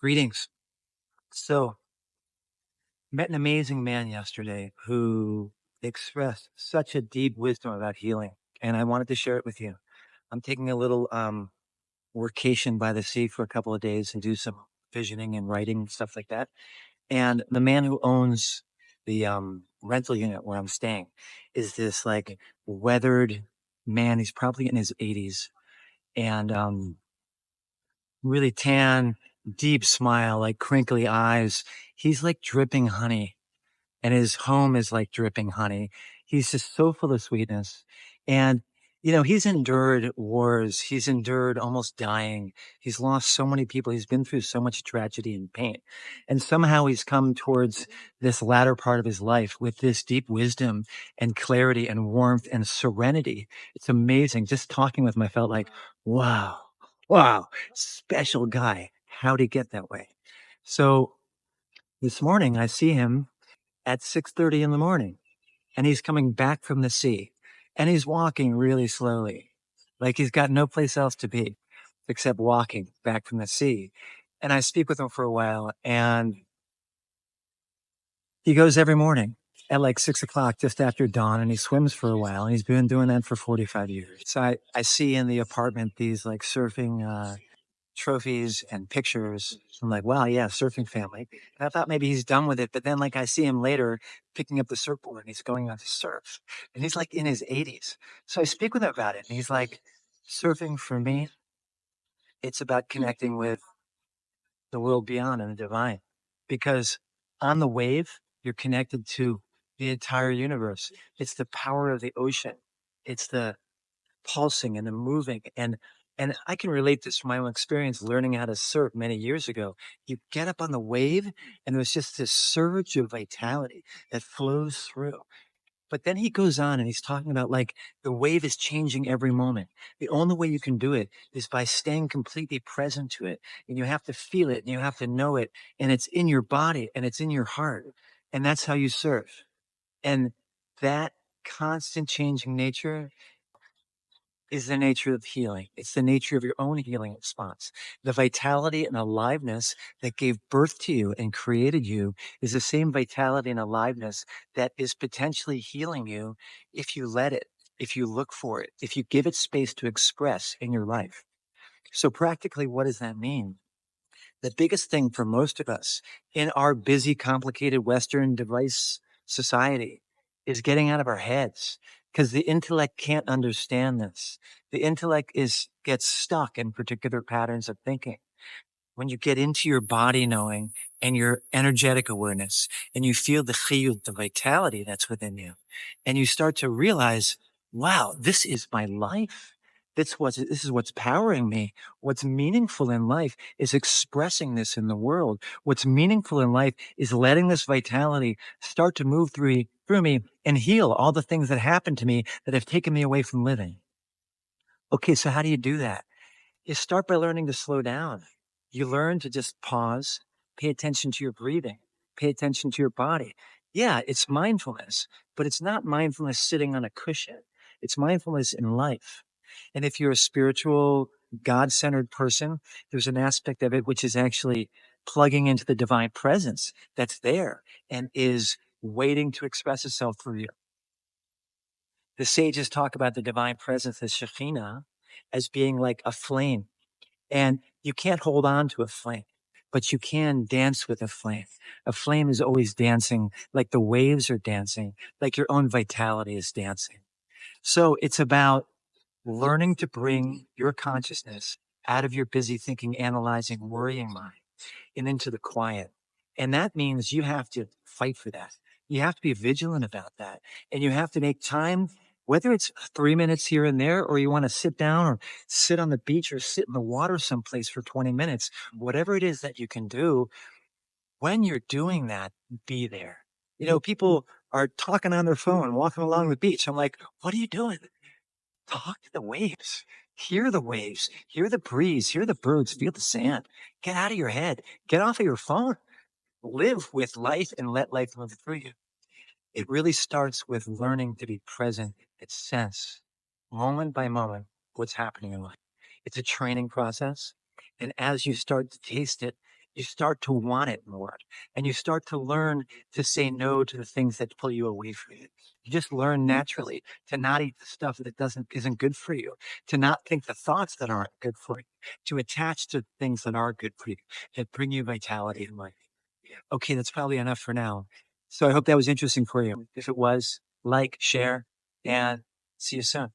Greetings. So, met an amazing man yesterday who expressed such a deep wisdom about healing, and I wanted to share it with you. I'm taking a little workation by the sea for a couple of days and do some visioning and writing stuff like that. And the man who owns the rental unit where I'm staying is this like weathered man. He's probably in his 80s and really tan, deep smile, like crinkly eyes. He's like dripping honey, and his home is like dripping honey. He's just so full of sweetness. And, he's endured wars. He's endured almost dying. He's lost so many people. He's been through so much tragedy and pain. And somehow he's come towards this latter part of his life with this deep wisdom and clarity and warmth and serenity. It's amazing. Just talking with him, I felt like, wow, wow, special guy. How'd he get that way? So this morning I see him at 6:30 in the morning, and he's coming back from the sea, and he's walking really slowly, like he's got no place else to be except walking back from the sea. And I speak with him for a while, and he goes every morning at like 6 o'clock just after dawn, and he swims for a while, and he's been doing that for 45 years. So I see in the apartment these like surfing trophies and pictures. I'm like, wow, yeah, surfing family. And I thought maybe he's done with it. But then like I see him later picking up the surfboard and he's going on to surf. And he's like in his 80s. So I speak with him about it. And he's like, surfing for me, it's about connecting with the world beyond and the divine. Because on the wave, you're connected to the entire universe. It's the power of the ocean. It's the pulsing and the moving. And I can relate this from my own experience learning how to surf many years ago. You get up on the wave and there's just this surge of vitality that flows through. But then he goes on and he's talking about like the wave is changing every moment. The only way you can do it is by staying completely present to it. And you have to feel it and you have to know it. And it's in your body and it's in your heart. And that's how you surf. And that constant changing nature is the nature of healing. It's the nature of your own healing response. The vitality and aliveness that gave birth to you and created you is the same vitality and aliveness that is potentially healing you if you let it, if you look for it, if you give it space to express in your life. So practically, what does that mean? The biggest thing for most of us in our busy, complicated Western device society is getting out of our heads because the intellect can't understand this. The intellect gets stuck in particular patterns of thinking. When you get into your body knowing and your energetic awareness and you feel the chiyut, the vitality that's within you, and you start to realize, wow, this is my life. This is what's powering me. What's meaningful in life is expressing this in the world. What's meaningful in life is letting this vitality start to move through me and heal all the things that happened to me that have taken me away from living. Okay, so how do you do that? You start by learning to slow down. You learn to just pause, pay attention to your breathing, pay attention to your body. Yeah, it's mindfulness, but it's not mindfulness sitting on a cushion. It's mindfulness in life. And if you're a spiritual, God centered person, there's an aspect of it which is actually plugging into the divine presence that's there and is waiting to express itself through you. The sages talk about the divine presence as Shekhinah as being like a flame. And you can't hold on to a flame, but you can dance with a flame. A flame is always dancing like the waves are dancing, like your own vitality is dancing. So it's about learning to bring your consciousness out of your busy thinking, analyzing, worrying mind and into the quiet. And that means you have to fight for that. You have to be vigilant about that. And you have to make time, whether it's 3 minutes here and there, or you want to sit down or sit on the beach or sit in the water someplace for 20 minutes, whatever it is that you can do, when you're doing that, be there. People are talking on their phone, walking along the beach. I'm like, what are you doing? Talk to the waves. Hear the waves. Hear the breeze. Hear the birds. Feel the sand. Get out of your head. Get off of your phone. Live with life and let life move through you. It really starts with learning to be present and sense moment by moment what's happening in life. It's a training process. And as you start to taste it, you start to want it more, and you start to learn to say no to the things that pull you away from it. You just learn naturally to not eat the stuff that isn't good for you, to not think the thoughts that aren't good for you, to attach to things that are good for you, that bring you vitality and life. Okay, that's probably enough for now. So I hope that was interesting for you. If it was, like, share, and see you soon.